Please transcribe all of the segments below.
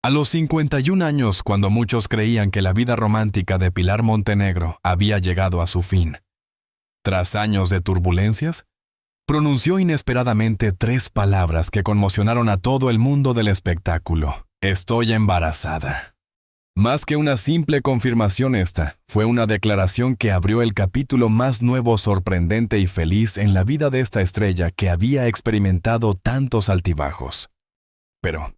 A los 51 años, cuando muchos creían que la vida romántica de Pilar Montenegro había llegado a su fin, tras años de turbulencias, pronunció inesperadamente 3 palabras que conmocionaron a todo el mundo del espectáculo. Estoy embarazada. Más que una simple confirmación, esta fue una declaración que abrió el capítulo más nuevo, sorprendente y feliz en la vida de esta estrella que había experimentado tantos altibajos. Pero,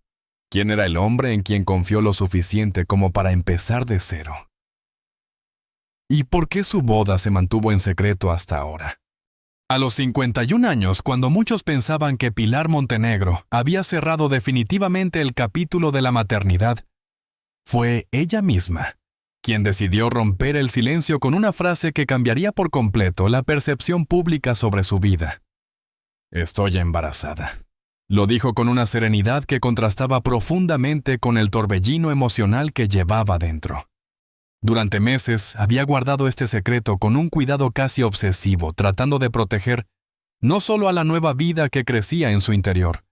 ¿quién era el hombre en quien confió lo suficiente como para empezar de cero? ¿Y por qué su boda se mantuvo en secreto hasta ahora? A los 51 años, cuando muchos pensaban que Pilar Montenegro había cerrado definitivamente el capítulo de la maternidad, fue ella misma quien decidió romper el silencio con una frase que cambiaría por completo la percepción pública sobre su vida. Estoy embarazada. Lo dijo con una serenidad que contrastaba profundamente con el torbellino emocional que llevaba dentro. Durante meses había guardado este secreto con un cuidado casi obsesivo, tratando de proteger no solo a la nueva vida que crecía en su interior,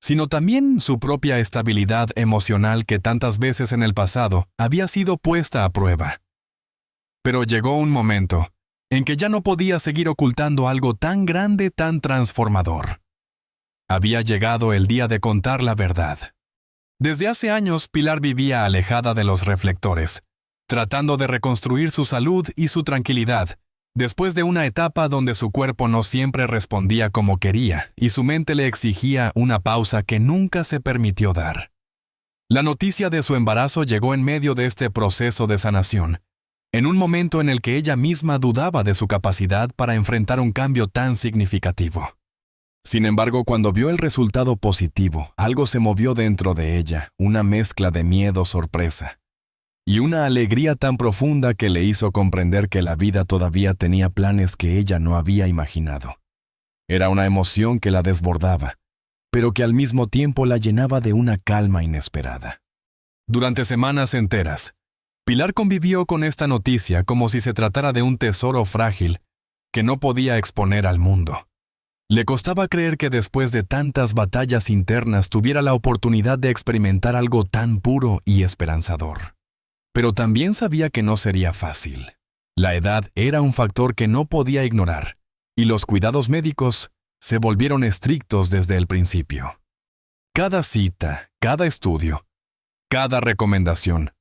sino también su propia estabilidad emocional que tantas veces en el pasado había sido puesta a prueba. Pero llegó un momento en que ya no podía seguir ocultando algo tan grande, tan transformador. Había llegado el día de contar la verdad. Desde hace años, Pilar vivía alejada de los reflectores, tratando de reconstruir su salud y su tranquilidad, después de una etapa donde su cuerpo no siempre respondía como quería y su mente le exigía una pausa que nunca se permitió dar. La noticia de su embarazo llegó en medio de este proceso de sanación, en un momento en el que ella misma dudaba de su capacidad para enfrentar un cambio tan significativo. Sin embargo, cuando vio el resultado positivo, algo se movió dentro de ella, una mezcla de miedo, sorpresa, y una alegría tan profunda que le hizo comprender que la vida todavía tenía planes que ella no había imaginado. Era una emoción que la desbordaba, pero que al mismo tiempo la llenaba de una calma inesperada. Durante semanas enteras, Pilar convivió con esta noticia como si se tratara de un tesoro frágil que no podía exponer al mundo. Le costaba creer que después de tantas batallas internas tuviera la oportunidad de experimentar algo tan puro y esperanzador. Pero también sabía que no sería fácil. La edad era un factor que no podía ignorar, y los cuidados médicos se volvieron estrictos desde el principio. Cada cita, cada estudio, cada recomendación,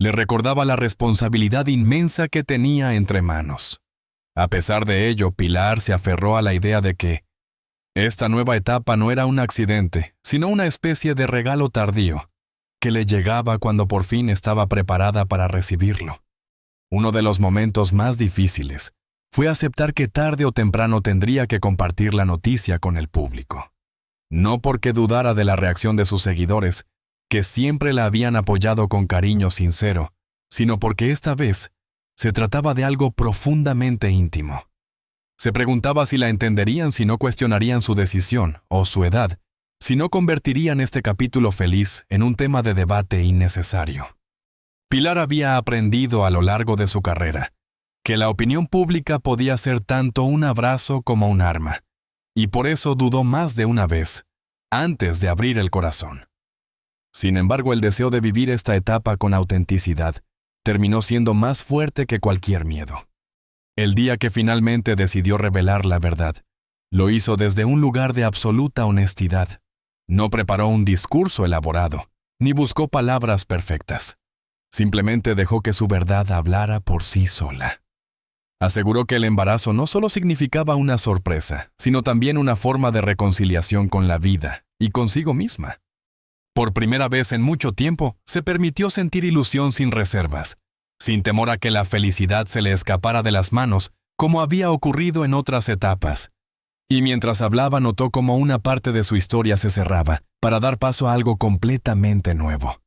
le recordaba la responsabilidad inmensa que tenía entre manos. A pesar de ello, Pilar se aferró a la idea de que esta nueva etapa no era un accidente, sino una especie de regalo tardío, que le llegaba cuando por fin estaba preparada para recibirlo. Uno de los momentos más difíciles fue aceptar que tarde o temprano tendría que compartir la noticia con el público. No porque dudara de la reacción de sus seguidores, que siempre la habían apoyado con cariño sincero, sino porque esta vez se trataba de algo profundamente íntimo. Se preguntaba si la entenderían, si no cuestionarían su decisión o su edad, si no convertirían este capítulo feliz en un tema de debate innecesario. Pilar había aprendido a lo largo de su carrera que la opinión pública podía ser tanto un abrazo como un arma, y por eso dudó más de una vez, antes de abrir el corazón. Sin embargo, el deseo de vivir esta etapa con autenticidad terminó siendo más fuerte que cualquier miedo. El día que finalmente decidió revelar la verdad, lo hizo desde un lugar de absoluta honestidad. No preparó un discurso elaborado, ni buscó palabras perfectas. Simplemente dejó que su verdad hablara por sí sola. Aseguró que el embarazo no solo significaba una sorpresa, sino también una forma de reconciliación con la vida y consigo misma. Por primera vez en mucho tiempo, se permitió sentir ilusión sin reservas, sin temor a que la felicidad se le escapara de las manos, como había ocurrido en otras etapas. Y mientras hablaba notó cómo una parte de su historia se cerraba, para dar paso a algo completamente nuevo.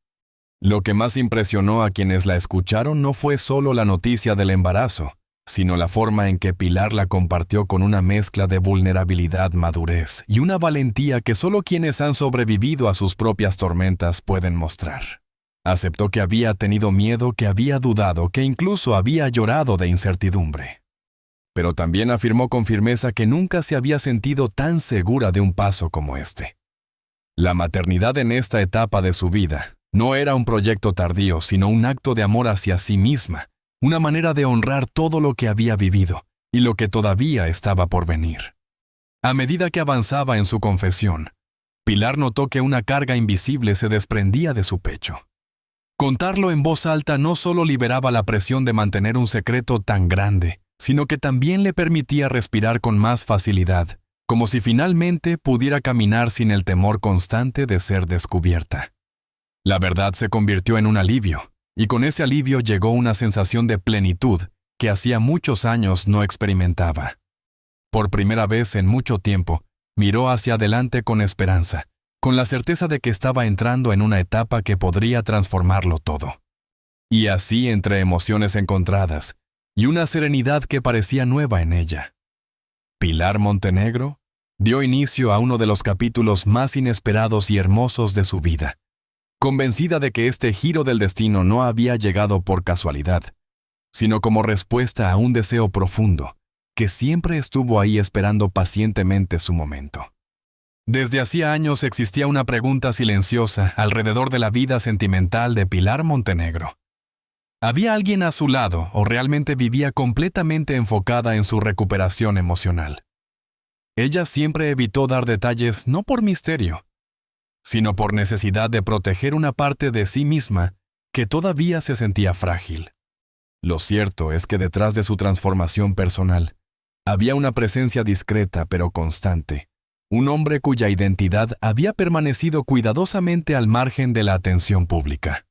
Lo que más impresionó a quienes la escucharon no fue solo la noticia del embarazo, sino la forma en que Pilar la compartió con una mezcla de vulnerabilidad, madurez y una valentía que solo quienes han sobrevivido a sus propias tormentas pueden mostrar. Aceptó que había tenido miedo, que había dudado, que incluso había llorado de incertidumbre. Pero también afirmó con firmeza que nunca se había sentido tan segura de un paso como este. La maternidad en esta etapa de su vida No era un proyecto tardío, sino un acto de amor hacia sí misma, una manera de honrar todo lo que había vivido y lo que todavía estaba por venir. A medida que avanzaba en su confesión, Pilar notó que una carga invisible se desprendía de su pecho. Contarlo en voz alta no solo liberaba la presión de mantener un secreto tan grande, sino que también le permitía respirar con más facilidad, como si finalmente pudiera caminar sin el temor constante de ser descubierta. La verdad se convirtió en un alivio, y con ese alivio llegó una sensación de plenitud que hacía muchos años no experimentaba. Por primera vez en mucho tiempo, miró hacia adelante con esperanza, con la certeza de que estaba entrando en una etapa que podría transformarlo todo. Y así, entre emociones encontradas y una serenidad que parecía nueva en ella, Pilar Montenegro dio inicio a uno de los capítulos más inesperados y hermosos de su vida, convencida de que este giro del destino no había llegado por casualidad, sino como respuesta a un deseo profundo, que siempre estuvo ahí esperando pacientemente su momento. Desde hacía años existía una pregunta silenciosa alrededor de la vida sentimental de Pilar Montenegro. ¿Había alguien a su lado o realmente vivía completamente enfocada en su recuperación emocional? Ella siempre evitó dar detalles no por misterio, sino por necesidad de proteger una parte de sí misma que todavía se sentía frágil. Lo cierto es que detrás de su transformación personal, había una presencia discreta pero constante, un hombre cuya identidad había permanecido cuidadosamente al margen de la atención pública.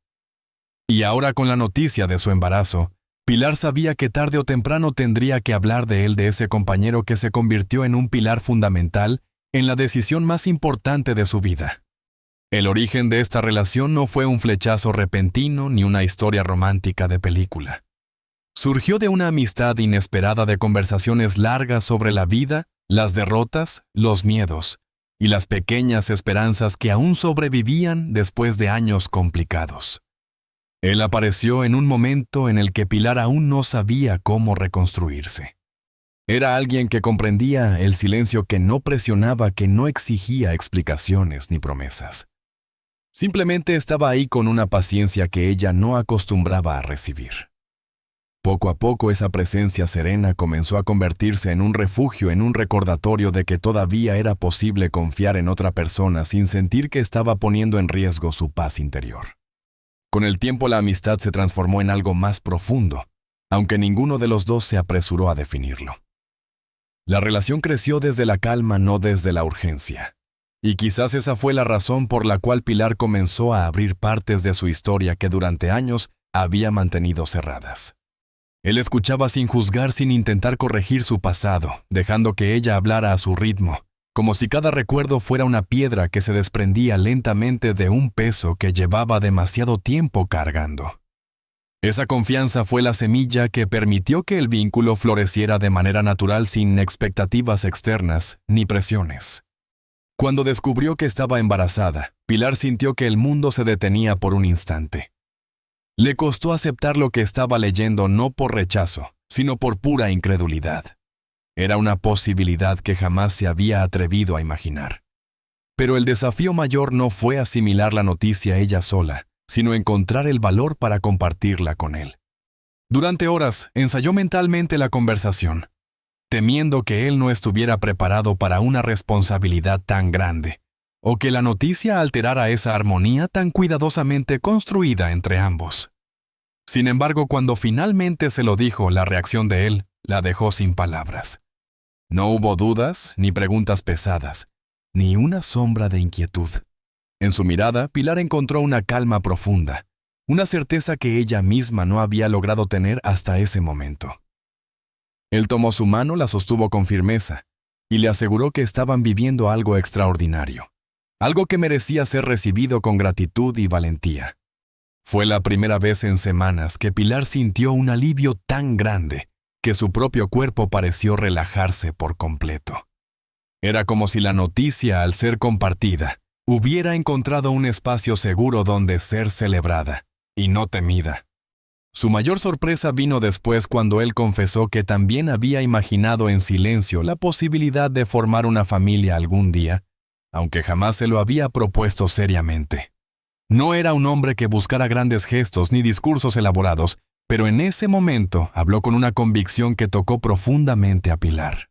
Y ahora, con la noticia de su embarazo, Pilar sabía que tarde o temprano tendría que hablar de él, de ese compañero que se convirtió en un pilar fundamental en la decisión más importante de su vida. El origen de esta relación no fue un flechazo repentino ni una historia romántica de película. Surgió de una amistad inesperada de conversaciones largas sobre la vida, las derrotas, los miedos y las pequeñas esperanzas que aún sobrevivían después de años complicados. Él apareció en un momento en el que Pilar aún no sabía cómo reconstruirse. Era alguien que comprendía el silencio, que no presionaba, que no exigía explicaciones ni promesas. Simplemente estaba ahí con una paciencia que ella no acostumbraba a recibir. Poco a poco esa presencia serena comenzó a convertirse en un refugio, en un recordatorio de que todavía era posible confiar en otra persona sin sentir que estaba poniendo en riesgo su paz interior. Con el tiempo la amistad se transformó en algo más profundo, aunque ninguno de los dos se apresuró a definirlo. La relación creció desde la calma, no desde la urgencia. Y quizás esa fue la razón por la cual Pilar comenzó a abrir partes de su historia que durante años había mantenido cerradas. Él escuchaba sin juzgar, sin intentar corregir su pasado, dejando que ella hablara a su ritmo, como si cada recuerdo fuera una piedra que se desprendía lentamente de un peso que llevaba demasiado tiempo cargando. Esa confianza fue la semilla que permitió que el vínculo floreciera de manera natural, sin expectativas externas ni presiones. Cuando descubrió que estaba embarazada, Pilar sintió que el mundo se detenía por un instante. Le costó aceptar lo que estaba leyendo, no por rechazo, sino por pura incredulidad. Era una posibilidad que jamás se había atrevido a imaginar. Pero el desafío mayor no fue asimilar la noticia ella sola, sino encontrar el valor para compartirla con él. Durante horas ensayó mentalmente la conversación, temiendo que él no estuviera preparado para una responsabilidad tan grande, o que la noticia alterara esa armonía tan cuidadosamente construida entre ambos. Sin embargo, cuando finalmente se lo dijo, la reacción de él la dejó sin palabras. No hubo dudas, ni preguntas pesadas, ni una sombra de inquietud. En su mirada, Pilar encontró una calma profunda, una certeza que ella misma no había logrado tener hasta ese momento. Él tomó su mano, la sostuvo con firmeza, y le aseguró que estaban viviendo algo extraordinario, algo que merecía ser recibido con gratitud y valentía. Fue la primera vez en semanas que Pilar sintió un alivio tan grande que su propio cuerpo pareció relajarse por completo. Era como si la noticia, al ser compartida, hubiera encontrado un espacio seguro donde ser celebrada, y no temida. Su mayor sorpresa vino después, cuando él confesó que también había imaginado en silencio la posibilidad de formar una familia algún día, aunque jamás se lo había propuesto seriamente. No era un hombre que buscara grandes gestos ni discursos elaborados, pero en ese momento habló con una convicción que tocó profundamente a Pilar.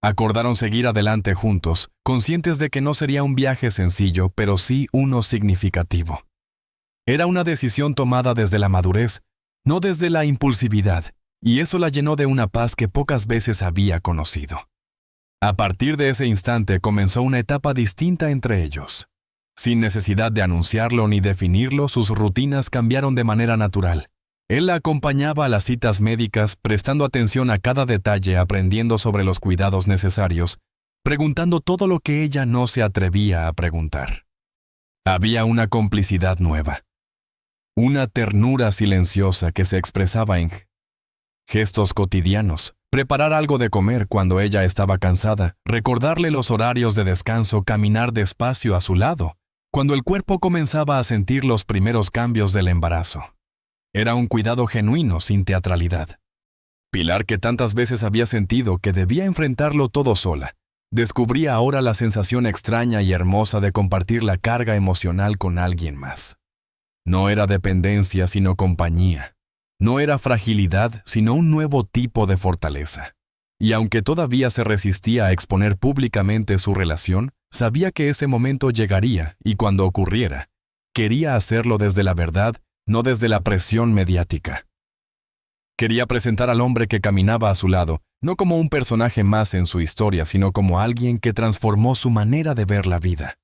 Acordaron seguir adelante juntos, conscientes de que no sería un viaje sencillo, pero sí uno significativo. Era una decisión tomada desde la madurez, no desde la impulsividad, y eso la llenó de una paz que pocas veces había conocido. A partir de ese instante comenzó una etapa distinta entre ellos. Sin necesidad de anunciarlo ni definirlo, sus rutinas cambiaron de manera natural. Él la acompañaba a las citas médicas, prestando atención a cada detalle, aprendiendo sobre los cuidados necesarios, preguntando todo lo que ella no se atrevía a preguntar. Había una complicidad nueva, una ternura silenciosa que se expresaba en gestos cotidianos, preparar algo de comer cuando ella estaba cansada, recordarle los horarios de descanso, caminar despacio a su lado, cuando el cuerpo comenzaba a sentir los primeros cambios del embarazo. Era un cuidado genuino, sin teatralidad. Pilar, que tantas veces había sentido que debía enfrentarlo todo sola, descubría ahora la sensación extraña y hermosa de compartir la carga emocional con alguien más. No era dependencia, sino compañía. No era fragilidad, sino un nuevo tipo de fortaleza. Y aunque todavía se resistía a exponer públicamente su relación, sabía que ese momento llegaría y cuando ocurriera, quería hacerlo desde la verdad, no desde la presión mediática. Quería presentar al hombre que caminaba a su lado, no como un personaje más en su historia, sino como alguien que transformó su manera de ver la vida.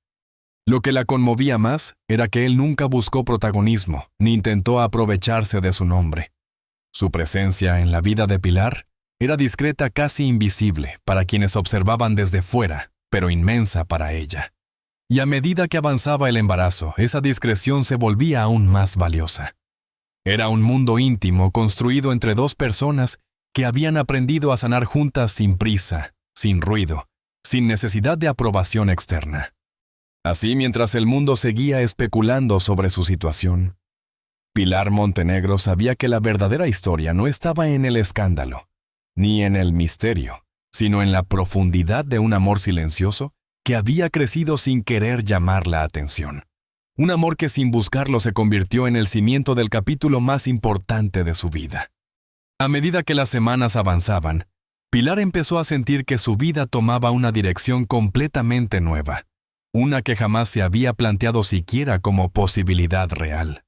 Lo que la conmovía más era que él nunca buscó protagonismo, ni intentó aprovecharse de su nombre. Su presencia en la vida de Pilar era discreta, casi invisible para quienes observaban desde fuera, pero inmensa para ella. Y a medida que avanzaba el embarazo, esa discreción se volvía aún más valiosa. Era un mundo íntimo construido entre dos personas que habían aprendido a sanar juntas sin prisa, sin ruido, sin necesidad de aprobación externa. Así, mientras el mundo seguía especulando sobre su situación, Pilar Montenegro sabía que la verdadera historia no estaba en el escándalo, ni en el misterio, sino en la profundidad de un amor silencioso que había crecido sin querer llamar la atención. Un amor que sin buscarlo se convirtió en el cimiento del capítulo más importante de su vida. A medida que las semanas avanzaban, Pilar empezó a sentir que su vida tomaba una dirección completamente nueva, una que jamás se había planteado siquiera como posibilidad real.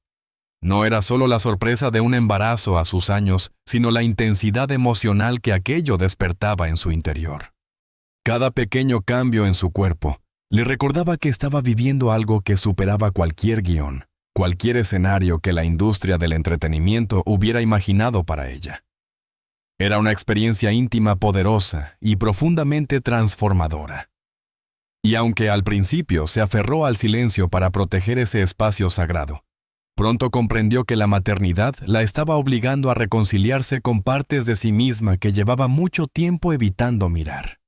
No era solo la sorpresa de un embarazo a sus años, sino la intensidad emocional que aquello despertaba en su interior. Cada pequeño cambio en su cuerpo le recordaba que estaba viviendo algo que superaba cualquier guión, cualquier escenario que la industria del entretenimiento hubiera imaginado para ella. Era una experiencia íntima poderosa y profundamente transformadora. Y aunque al principio se aferró al silencio para proteger ese espacio sagrado, pronto comprendió que la maternidad la estaba obligando a reconciliarse con partes de sí misma que llevaba mucho tiempo evitando mirar.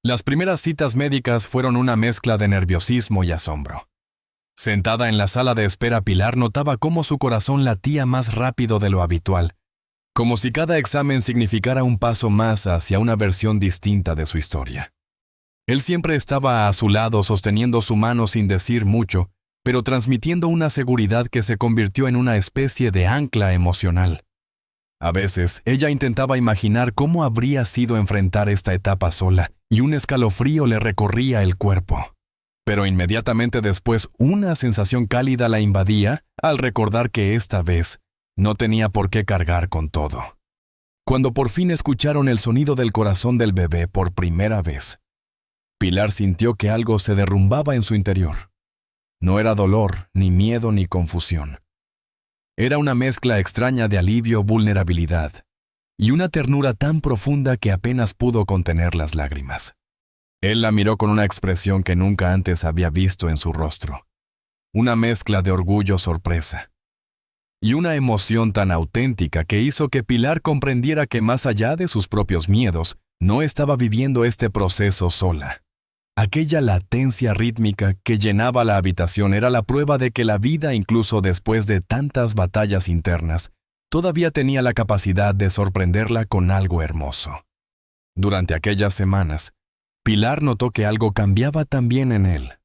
Las primeras citas médicas fueron una mezcla de nerviosismo y asombro. Sentada en la sala de espera, Pilar notaba cómo su corazón latía más rápido de lo habitual, como si cada examen significara un paso más hacia una versión distinta de su historia. Él siempre estaba a su lado sosteniendo su mano sin decir mucho, pero transmitiendo una seguridad que se convirtió en una especie de ancla emocional. A veces, ella intentaba imaginar cómo habría sido enfrentar esta etapa sola, y un escalofrío le recorría el cuerpo. Pero inmediatamente después, una sensación cálida la invadía al recordar que esta vez no tenía por qué cargar con todo. Cuando por fin escucharon el sonido del corazón del bebé por primera vez, Pilar sintió que algo se derrumbaba en su interior. No era dolor, ni miedo, ni confusión. Era una mezcla extraña de alivio, vulnerabilidad, y una ternura tan profunda que apenas pudo contener las lágrimas. Él la miró con una expresión que nunca antes había visto en su rostro. Una mezcla de orgullo-sorpresa. Y una emoción tan auténtica que hizo que Pilar comprendiera que más allá de sus propios miedos, no estaba viviendo este proceso sola. Aquella latencia rítmica que llenaba la habitación era la prueba de que la vida, incluso después de tantas batallas internas, todavía tenía la capacidad de sorprenderla con algo hermoso. Durante aquellas semanas, Pilar notó que algo cambiaba también en él.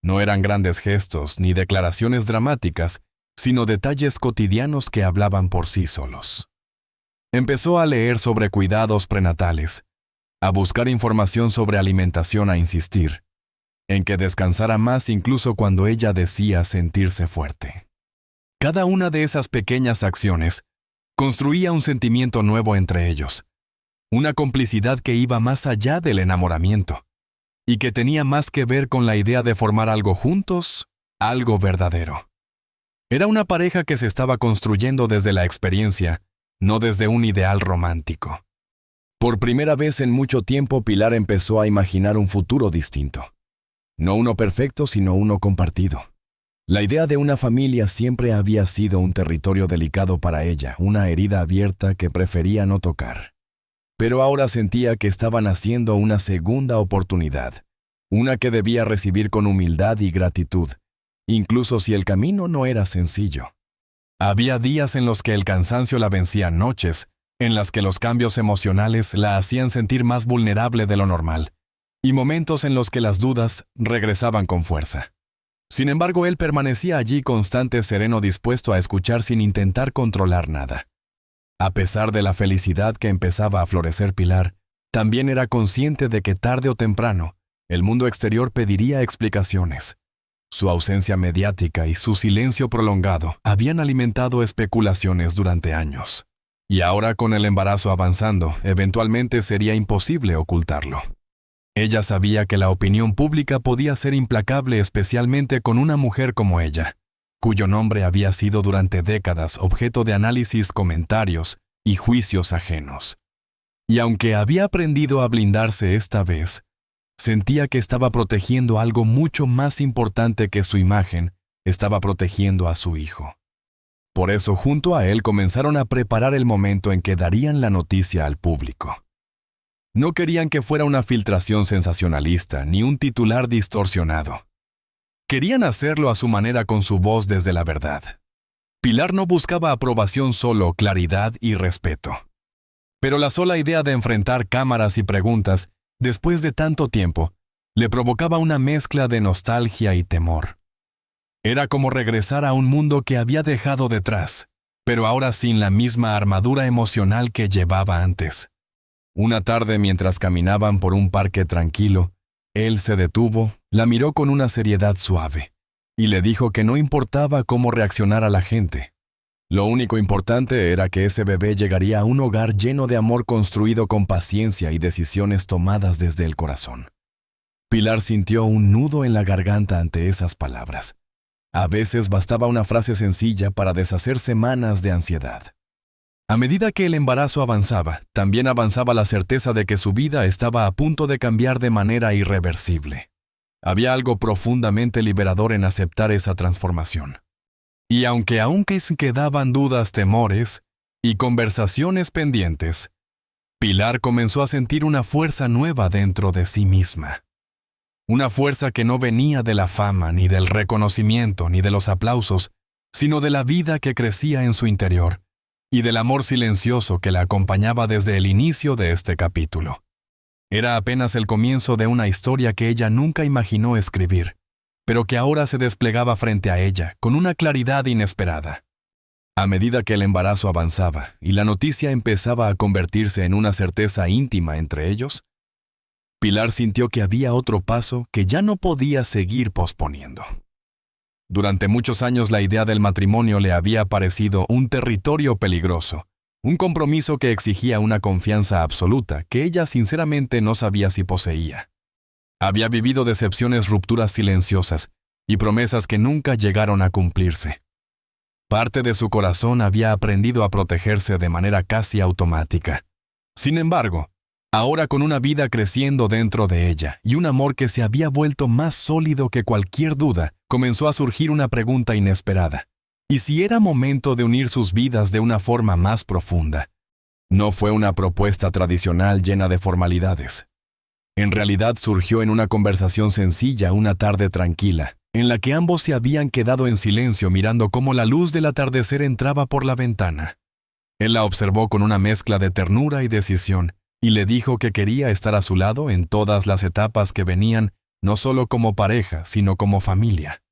No eran grandes gestos ni declaraciones dramáticas, sino detalles cotidianos que hablaban por sí solos. Empezó a leer sobre cuidados prenatales, a buscar información sobre alimentación, a insistir en que descansara más incluso cuando ella decía sentirse fuerte. Cada una de esas pequeñas acciones construía un sentimiento nuevo entre ellos, una complicidad que iba más allá del enamoramiento y que tenía más que ver con la idea de formar algo juntos, algo verdadero. Era una pareja que se estaba construyendo desde la experiencia, no desde un ideal romántico. Por primera vez en mucho tiempo, Pilar empezó a imaginar un futuro distinto. No uno perfecto, sino uno compartido. La idea de una familia siempre había sido un territorio delicado para ella, una herida abierta que prefería no tocar. Pero ahora sentía que estaba naciendo una segunda oportunidad, una que debía recibir con humildad y gratitud, incluso si el camino no era sencillo. Había días en los que el cansancio la vencía, noches en las que los cambios emocionales la hacían sentir más vulnerable de lo normal, y momentos en los que las dudas regresaban con fuerza. Sin embargo, él permanecía allí constante, sereno, dispuesto a escuchar sin intentar controlar nada. A pesar de la felicidad que empezaba a florecer Pilar, también era consciente de que tarde o temprano, el mundo exterior pediría explicaciones. Su ausencia mediática y su silencio prolongado habían alimentado especulaciones durante años. Y ahora, con el embarazo avanzando, eventualmente sería imposible ocultarlo. Ella sabía que la opinión pública podía ser implacable, especialmente con una mujer como ella, cuyo nombre había sido durante décadas objeto de análisis, comentarios y juicios ajenos. Y aunque había aprendido a blindarse esta vez, sentía que estaba protegiendo algo mucho más importante que su imagen, estaba protegiendo a su hijo. Por eso, junto a él, comenzaron a preparar el momento en que darían la noticia al público. No querían que fuera una filtración sensacionalista ni un titular distorsionado. Querían hacerlo a su manera, con su voz desde la verdad. Pilar no buscaba aprobación, solo claridad y respeto. Pero la sola idea de enfrentar cámaras y preguntas, después de tanto tiempo, le provocaba una mezcla de nostalgia y temor. Era como regresar a un mundo que había dejado detrás, pero ahora sin la misma armadura emocional que llevaba antes. Una tarde, mientras caminaban por un parque tranquilo, él se detuvo, la miró con una seriedad suave, y le dijo que no importaba cómo reaccionara la gente. Lo único importante era que ese bebé llegaría a un hogar lleno de amor, construido con paciencia y decisiones tomadas desde el corazón. Pilar sintió un nudo en la garganta ante esas palabras. A veces bastaba una frase sencilla para deshacer semanas de ansiedad. A medida que el embarazo avanzaba, también avanzaba la certeza de que su vida estaba a punto de cambiar de manera irreversible. Había algo profundamente liberador en aceptar esa transformación. Y aunque aún quedaban dudas, temores y conversaciones pendientes, Pilar comenzó a sentir una fuerza nueva dentro de sí misma. Una fuerza que no venía de la fama, ni del reconocimiento, ni de los aplausos, sino de la vida que crecía en su interior, y del amor silencioso que la acompañaba desde el inicio de este capítulo. Era apenas el comienzo de una historia que ella nunca imaginó escribir, pero que ahora se desplegaba frente a ella con una claridad inesperada. A medida que el embarazo avanzaba y la noticia empezaba a convertirse en una certeza íntima entre ellos, Pilar sintió que había otro paso que ya no podía seguir posponiendo. Durante muchos años la idea del matrimonio le había parecido un territorio peligroso, un compromiso que exigía una confianza absoluta que ella sinceramente no sabía si poseía. Había vivido decepciones, rupturas silenciosas y promesas que nunca llegaron a cumplirse. Parte de su corazón había aprendido a protegerse de manera casi automática. Sin embargo, ahora, con una vida creciendo dentro de ella y un amor que se había vuelto más sólido que cualquier duda, comenzó a surgir una pregunta inesperada. ¿Y si era momento de unir sus vidas de una forma más profunda? No fue una propuesta tradicional llena de formalidades. En realidad surgió en una conversación sencilla una tarde tranquila, en la que ambos se habían quedado en silencio mirando cómo la luz del atardecer entraba por la ventana. Él la observó con una mezcla de ternura y decisión, y le dijo que quería estar a su lado en todas las etapas que venían no solo como pareja, sino como familia.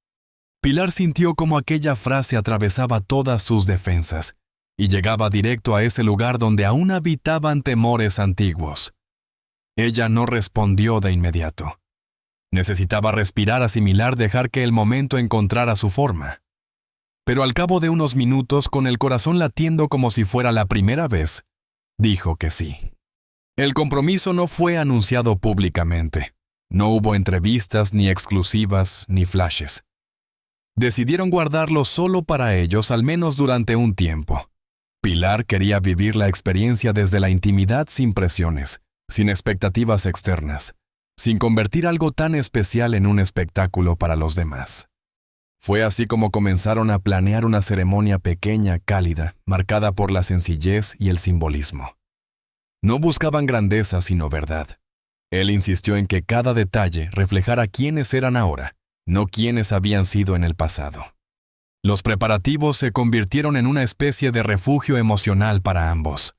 Pilar sintió como aquella frase atravesaba todas sus defensas y llegaba directo a ese lugar donde aún habitaban temores antiguos. Ella no respondió de inmediato. Necesitaba respirar, asimilar, dejar que el momento encontrara su forma. Pero al cabo de unos minutos, con el corazón latiendo como si fuera la primera vez, dijo que sí. El compromiso no fue anunciado públicamente. No hubo entrevistas, ni exclusivas, ni flashes. Decidieron guardarlo solo para ellos, al menos durante un tiempo. Pilar quería vivir la experiencia desde la intimidad, sin presiones, sin expectativas externas, sin convertir algo tan especial en un espectáculo para los demás. Fue así como comenzaron a planear una ceremonia pequeña, cálida, marcada por la sencillez y el simbolismo. No buscaban grandeza, sino verdad. Él insistió en que cada detalle reflejara quiénes eran ahora, no quiénes habían sido en el pasado. Los preparativos se convirtieron en una especie de refugio emocional para ambos.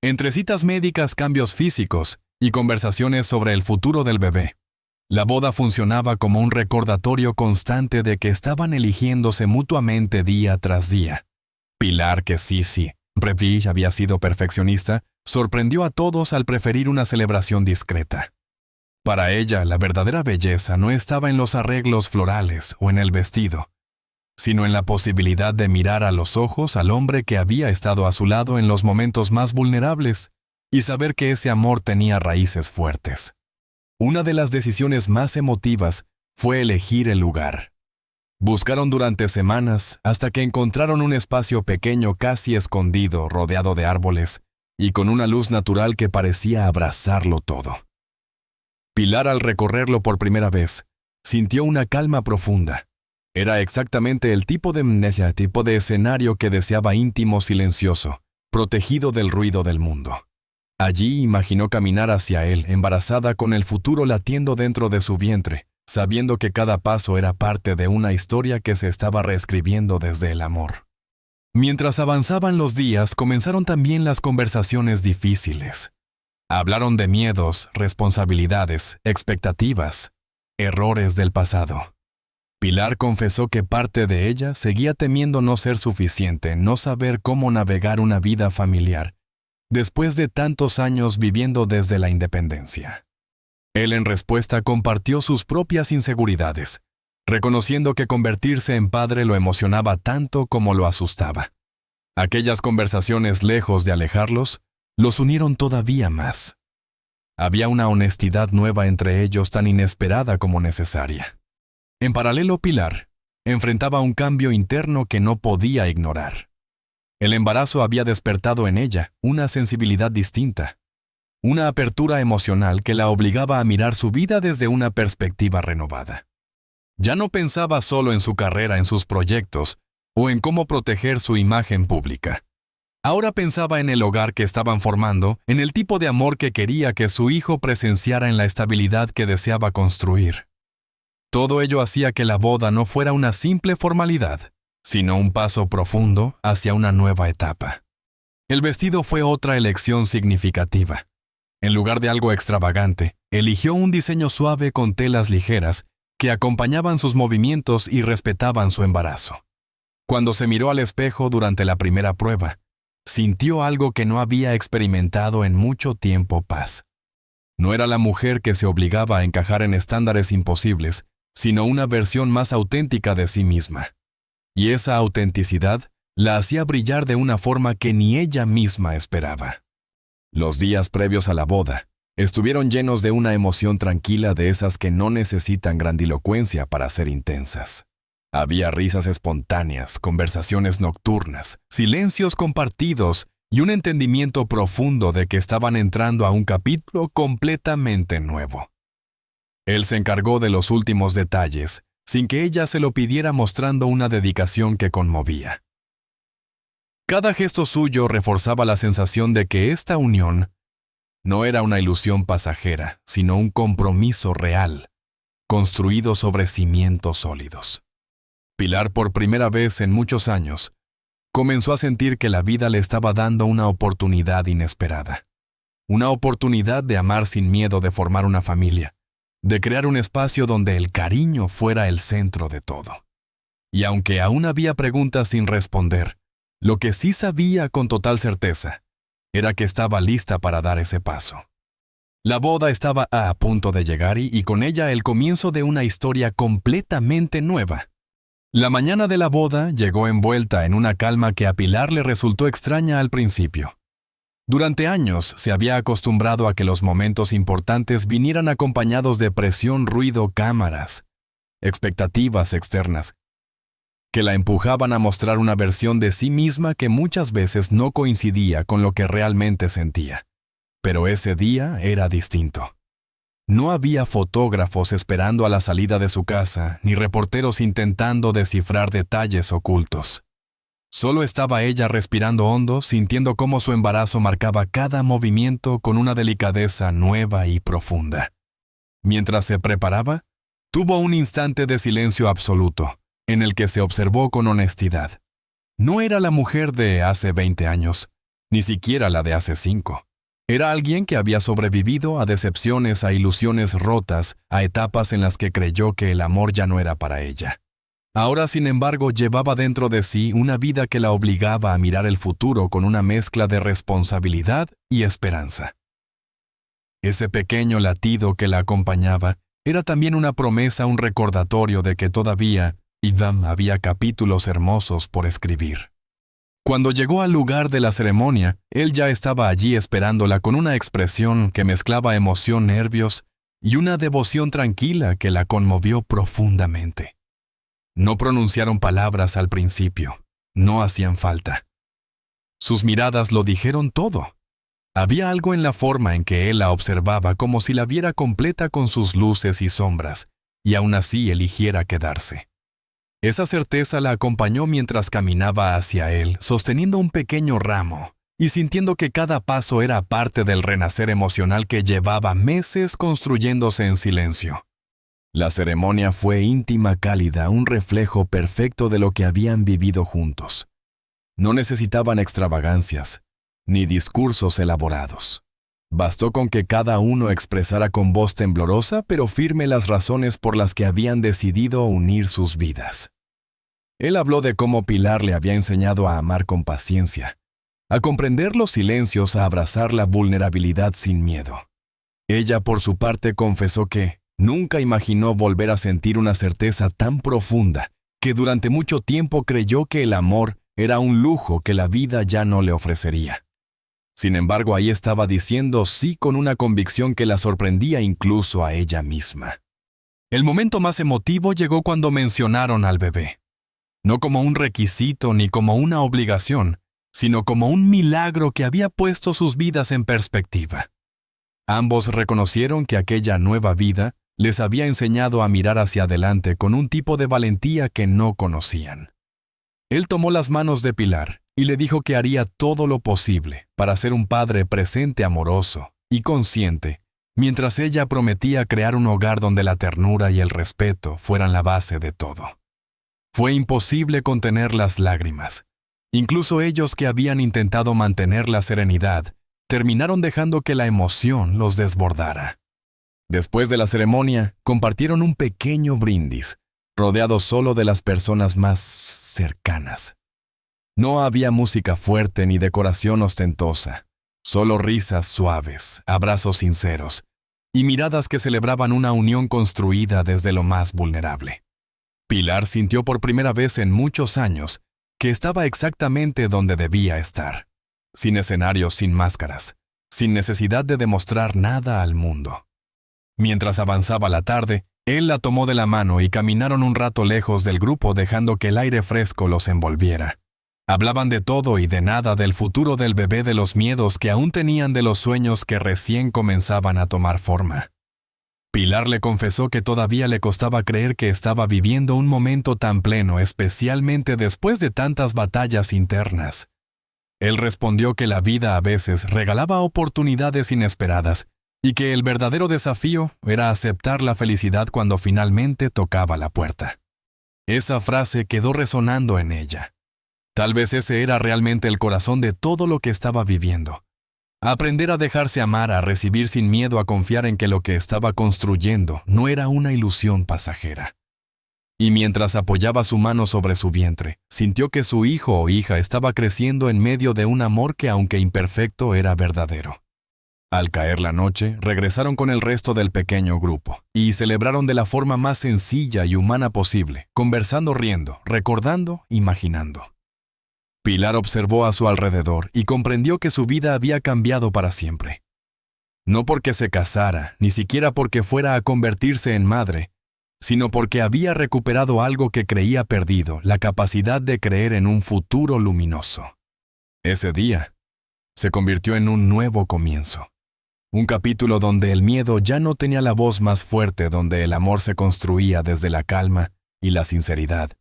Entre citas médicas, cambios físicos y conversaciones sobre el futuro del bebé, la boda funcionaba como un recordatorio constante de que estaban eligiéndose mutuamente día tras día. Pilar, que sí, había sido perfeccionista, sorprendió a todos al preferir una celebración discreta. Para ella, la verdadera belleza no estaba en los arreglos florales o en el vestido, sino en la posibilidad de mirar a los ojos al hombre que había estado a su lado en los momentos más vulnerables y saber que ese amor tenía raíces fuertes. Una de las decisiones más emotivas fue elegir el lugar. Buscaron durante semanas hasta que encontraron un espacio pequeño casi escondido, rodeado de árboles y con una luz natural que parecía abrazarlo todo. Pilar, al recorrerlo por primera vez, sintió una calma profunda. Era exactamente el tipo de escenario que deseaba, íntimo, silencioso, protegido del ruido del mundo. Allí imaginó caminar hacia él, embarazada, con el futuro latiendo dentro de su vientre, sabiendo que cada paso era parte de una historia que se estaba reescribiendo desde el amor. Mientras avanzaban los días, comenzaron también las conversaciones difíciles. Hablaron de miedos, responsabilidades, expectativas, errores del pasado. Pilar confesó que parte de ella seguía temiendo no ser suficiente, no saber cómo navegar una vida familiar, después de tantos años viviendo desde la independencia. Él, en respuesta, compartió sus propias inseguridades, reconociendo que convertirse en padre lo emocionaba tanto como lo asustaba. Aquellas conversaciones, lejos de alejarlos, los unieron todavía más. Había una honestidad nueva entre ellos, tan inesperada como necesaria. En paralelo, Pilar enfrentaba un cambio interno que no podía ignorar. El embarazo había despertado en ella una sensibilidad distinta, una apertura emocional que la obligaba a mirar su vida desde una perspectiva renovada. Ya no pensaba solo en su carrera, en sus proyectos, o en cómo proteger su imagen pública. Ahora pensaba en el hogar que estaban formando, en el tipo de amor que quería que su hijo presenciara, en la estabilidad que deseaba construir. Todo ello hacía que la boda no fuera una simple formalidad, sino un paso profundo hacia una nueva etapa. El vestido fue otra elección significativa. En lugar de algo extravagante, eligió un diseño suave con telas ligeras que acompañaban sus movimientos y respetaban su embarazo. Cuando se miró al espejo durante la primera prueba, sintió algo que no había experimentado en mucho tiempo: paz. No era la mujer que se obligaba a encajar en estándares imposibles, sino una versión más auténtica de sí misma. Y esa autenticidad la hacía brillar de una forma que ni ella misma esperaba. Los días previos a la boda estuvieron llenos de una emoción tranquila, de esas que no necesitan grandilocuencia para ser intensas. Había risas espontáneas, conversaciones nocturnas, silencios compartidos y un entendimiento profundo de que estaban entrando a un capítulo completamente nuevo. Él se encargó de los últimos detalles, sin que ella se lo pidiera, mostrando una dedicación que conmovía. Cada gesto suyo reforzaba la sensación de que esta unión no era una ilusión pasajera, sino un compromiso real, construido sobre cimientos sólidos. Pilar, por primera vez en muchos años, comenzó a sentir que la vida le estaba dando una oportunidad inesperada. Una oportunidad de amar sin miedo, de formar una familia, de crear un espacio donde el cariño fuera el centro de todo. Y aunque aún había preguntas sin responder, lo que sí sabía con total certeza era que estaba lista para dar ese paso. La boda estaba a punto de llegar y con ella el comienzo de una historia completamente nueva. La mañana de la boda llegó envuelta en una calma que a Pilar le resultó extraña al principio. Durante años se había acostumbrado a que los momentos importantes vinieran acompañados de presión, ruido, cámaras, expectativas externas, que la empujaban a mostrar una versión de sí misma que muchas veces no coincidía con lo que realmente sentía. Pero ese día era distinto. No había fotógrafos esperando a la salida de su casa, ni reporteros intentando descifrar detalles ocultos. Solo estaba ella respirando hondo, sintiendo cómo su embarazo marcaba cada movimiento con una delicadeza nueva y profunda. Mientras se preparaba, tuvo un instante de silencio absoluto, en el que se observó con honestidad. No era la mujer de hace 20 años, ni siquiera la de hace 5. Era alguien que había sobrevivido a decepciones, a ilusiones rotas, a etapas en las que creyó que el amor ya no era para ella. Ahora, sin embargo, llevaba dentro de sí una vida que la obligaba a mirar el futuro con una mezcla de responsabilidad y esperanza. Ese pequeño latido que la acompañaba era también una promesa, un recordatorio de que todavía había capítulos hermosos por escribir. Cuando llegó al lugar de la ceremonia, él ya estaba allí esperándola con una expresión que mezclaba emoción, nervios y una devoción tranquila que la conmovió profundamente. No pronunciaron palabras al principio, no hacían falta. Sus miradas lo dijeron todo. Había algo en la forma en que él la observaba como si la viera completa con sus luces y sombras, y aún así eligiera quedarse. Esa certeza la acompañó mientras caminaba hacia él, sosteniendo un pequeño ramo y sintiendo que cada paso era parte del renacer emocional que llevaba meses construyéndose en silencio. La ceremonia fue íntima, cálida, un reflejo perfecto de lo que habían vivido juntos. No necesitaban extravagancias, ni discursos elaborados. Bastó con que cada uno expresara con voz temblorosa pero firme las razones por las que habían decidido unir sus vidas. Él habló de cómo Pilar le había enseñado a amar con paciencia, a comprender los silencios, a abrazar la vulnerabilidad sin miedo. Ella, por su parte, confesó que nunca imaginó volver a sentir una certeza tan profunda que durante mucho tiempo creyó que el amor era un lujo que la vida ya no le ofrecería. Sin embargo, ahí estaba diciendo sí con una convicción que la sorprendía incluso a ella misma. El momento más emotivo llegó cuando mencionaron al bebé. No como un requisito ni como una obligación, sino como un milagro que había puesto sus vidas en perspectiva. Ambos reconocieron que aquella nueva vida les había enseñado a mirar hacia adelante con un tipo de valentía que no conocían. Él tomó las manos de Pilar y le dijo que haría todo lo posible para ser un padre presente, amoroso y consciente, mientras ella prometía crear un hogar donde la ternura y el respeto fueran la base de todo. Fue imposible contener las lágrimas. Incluso ellos que habían intentado mantener la serenidad, terminaron dejando que la emoción los desbordara. Después de la ceremonia, compartieron un pequeño brindis, rodeados solo de las personas más cercanas. No había música fuerte ni decoración ostentosa, solo risas suaves, abrazos sinceros y miradas que celebraban una unión construida desde lo más vulnerable. Pilar sintió por primera vez en muchos años que estaba exactamente donde debía estar, sin escenarios, sin máscaras, sin necesidad de demostrar nada al mundo. Mientras avanzaba la tarde, él la tomó de la mano y caminaron un rato lejos del grupo dejando que el aire fresco los envolviera. Hablaban de todo y de nada, del futuro del bebé, de los miedos que aún tenían, de los sueños que recién comenzaban a tomar forma. Pilar le confesó que todavía le costaba creer que estaba viviendo un momento tan pleno, especialmente después de tantas batallas internas. Él respondió que la vida a veces regalaba oportunidades inesperadas y que el verdadero desafío era aceptar la felicidad cuando finalmente tocaba la puerta. Esa frase quedó resonando en ella. Tal vez ese era realmente el corazón de todo lo que estaba viviendo. Aprender a dejarse amar, a recibir sin miedo, a confiar en que lo que estaba construyendo no era una ilusión pasajera. Y mientras apoyaba su mano sobre su vientre, sintió que su hijo o hija estaba creciendo en medio de un amor que, aunque imperfecto, era verdadero. Al caer la noche, regresaron con el resto del pequeño grupo y celebraron de la forma más sencilla y humana posible, conversando, riendo, recordando, imaginando. Pilar observó a su alrededor y comprendió que su vida había cambiado para siempre. No porque se casara, ni siquiera porque fuera a convertirse en madre, sino porque había recuperado algo que creía perdido, la capacidad de creer en un futuro luminoso. Ese día se convirtió en un nuevo comienzo. Un capítulo donde el miedo ya no tenía la voz más fuerte, donde el amor se construía desde la calma y la sinceridad,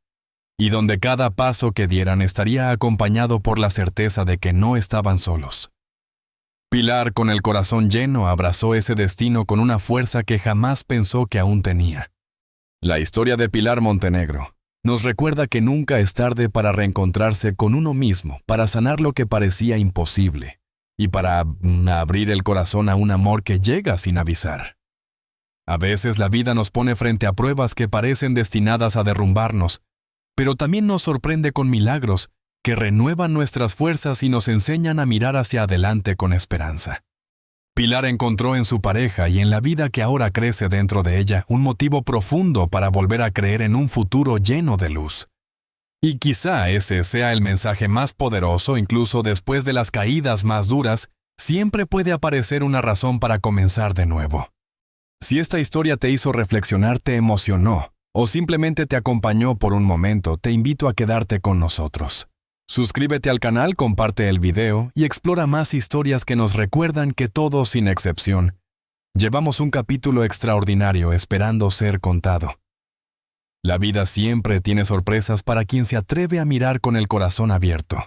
y donde cada paso que dieran estaría acompañado por la certeza de que no estaban solos. Pilar, con el corazón lleno, abrazó ese destino con una fuerza que jamás pensó que aún tenía. La historia de Pilar Montenegro nos recuerda que nunca es tarde para reencontrarse con uno mismo, para sanar lo que parecía imposible y para abrir el corazón a un amor que llega sin avisar. A veces la vida nos pone frente a pruebas que parecen destinadas a derrumbarnos, pero también nos sorprende con milagros que renuevan nuestras fuerzas y nos enseñan a mirar hacia adelante con esperanza. Pilar encontró en su pareja y en la vida que ahora crece dentro de ella un motivo profundo para volver a creer en un futuro lleno de luz. Y quizá ese sea el mensaje más poderoso. Incluso después de las caídas más duras, siempre puede aparecer una razón para comenzar de nuevo. Si esta historia te hizo reflexionar, te emocionó, o simplemente te acompañó por un momento, te invito a quedarte con nosotros. Suscríbete al canal, comparte el video y explora más historias que nos recuerdan que todos, sin excepción, llevamos un capítulo extraordinario esperando ser contado. La vida siempre tiene sorpresas para quien se atreve a mirar con el corazón abierto.